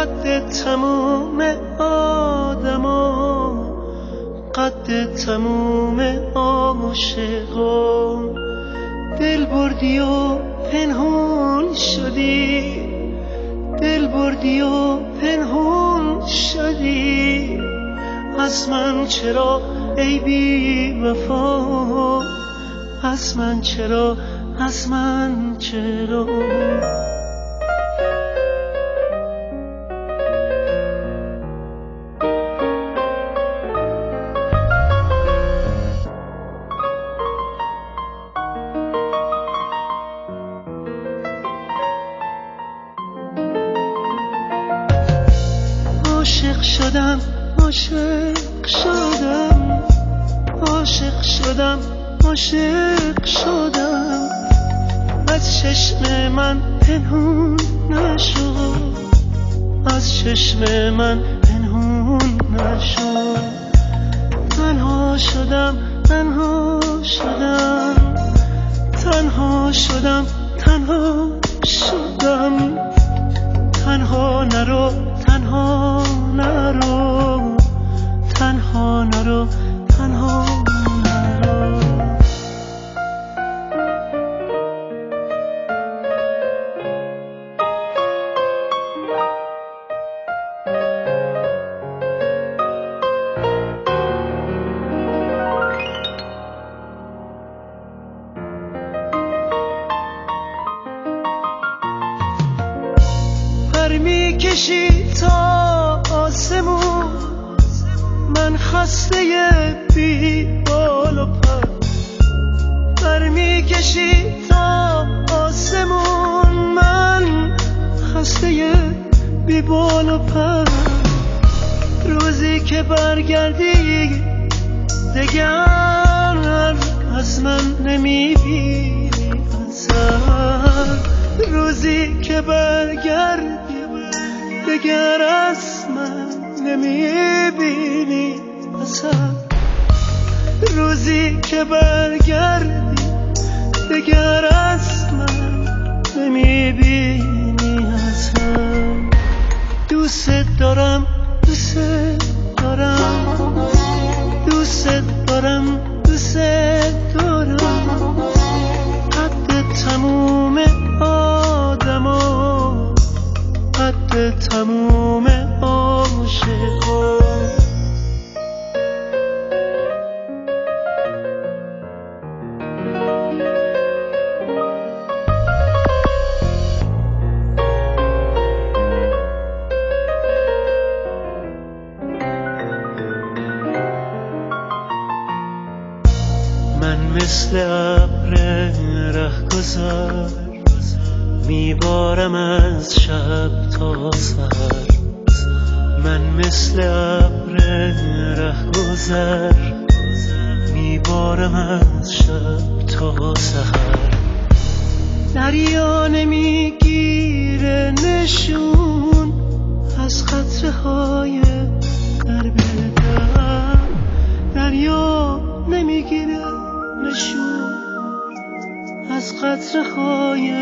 قد تموم آدما، قد تموم عاشقا. دل بردی و پنهون شدی، دل بردی و پنهون شدی. از من چرا ای بی وفا، از من چرا، از من چرا. عاشق شدم، عاشق شدم، عاشق شدم، عاشق شدم. از چشم من پنهون نشد، از چشم من پنهون نشد. تنها شدم، تنها شدم، تنها شدم، تنها شدم. تنها نرو، تنها نرو، تنها نرو، تنها نرو. پر میکشی تا آسمون، من خسته بی بال و پر. پر میکشی تا آسمون، من خسته بی بال و پر. روزی که برگردی دگر از من نمیبینی اثر. روزی که برگردی دگر از من نمیبینی اثر. روزی که برگردی دگر از من نمیبینی اثر. دوست دارم، دوست دارم، دوست دارم، دوست دارم. قد تموم آدما، قد تموم عاشقا. من مثل ابر رهگذر میبارم از شب تا سحر. من مثل ابر رهگذر میبارم از شب تا سحر. دریا نمیگیره نشون از قطره های درب در. دریا نمیگیره نشون از قطره های